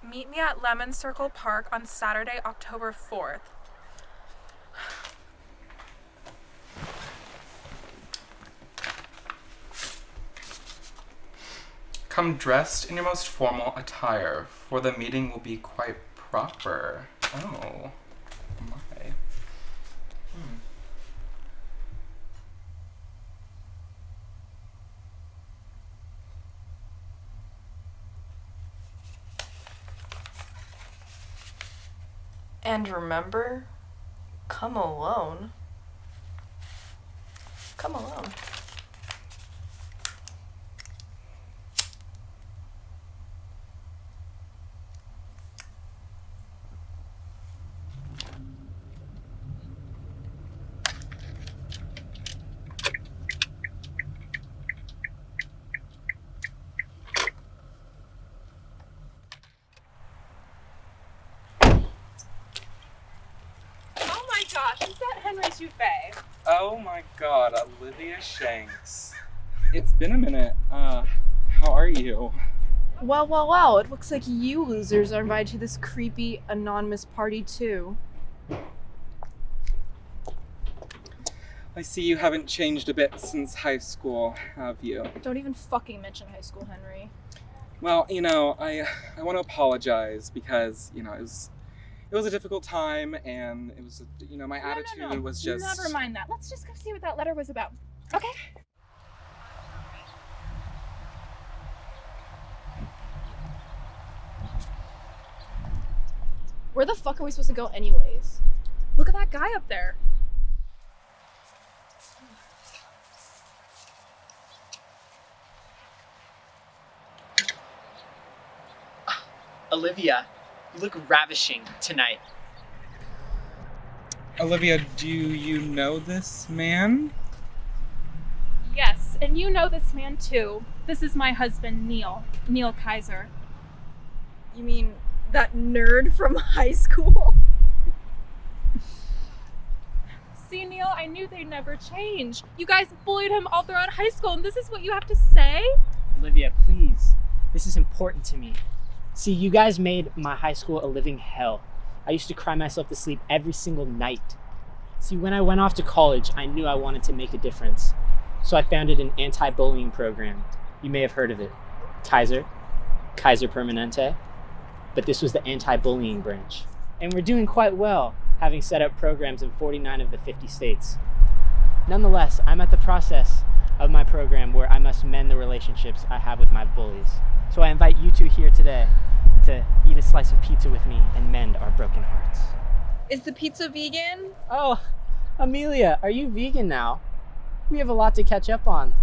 Meet me at Lemon Circle Park on Saturday, October 4th. Come dressed in your most formal attire, for the meeting will be quite proper. Oh, my. And remember, come alone. Come alone. Gosh, is that Henry Souffet? Oh my god, Olivia Shanks. It's been a minute. How are you? Well, it looks like you losers are invited to this creepy, anonymous party too. I see you haven't changed a bit since high school, have you? Don't even fucking mention high school, Henry. Well, I want to apologize because, it was a difficult time, and it was, my attitude was just... Never mind that. Let's just go see what that letter was about. Okay? Where the fuck are we supposed to go anyways? Look at that guy up there. Olivia, you look ravishing tonight. Olivia, do you know this man? Yes, and you know this man too. This is my husband, Neil Kaiser. You mean that nerd from high school? See, Neil, I knew they'd never change. You guys bullied him all throughout high school, and this is what you have to say? Olivia, please. This is important to me. See, you guys made my high school a living hell. I used to cry myself to sleep every single night. See, when I went off to college, I knew I wanted to make a difference. So I founded an anti-bullying program. You may have heard of it. Kaiser Permanente. But this was the anti-bullying branch. And we're doing quite well, having set up programs in 49 of the 50 states. Nonetheless, I'm at the process of my program where I must mend the relationships I have with my bullies. So I invite you two here today to eat a slice of pizza with me and mend our broken hearts. Is the pizza vegan? Oh, Amelia, are you vegan now? We have a lot to catch up on.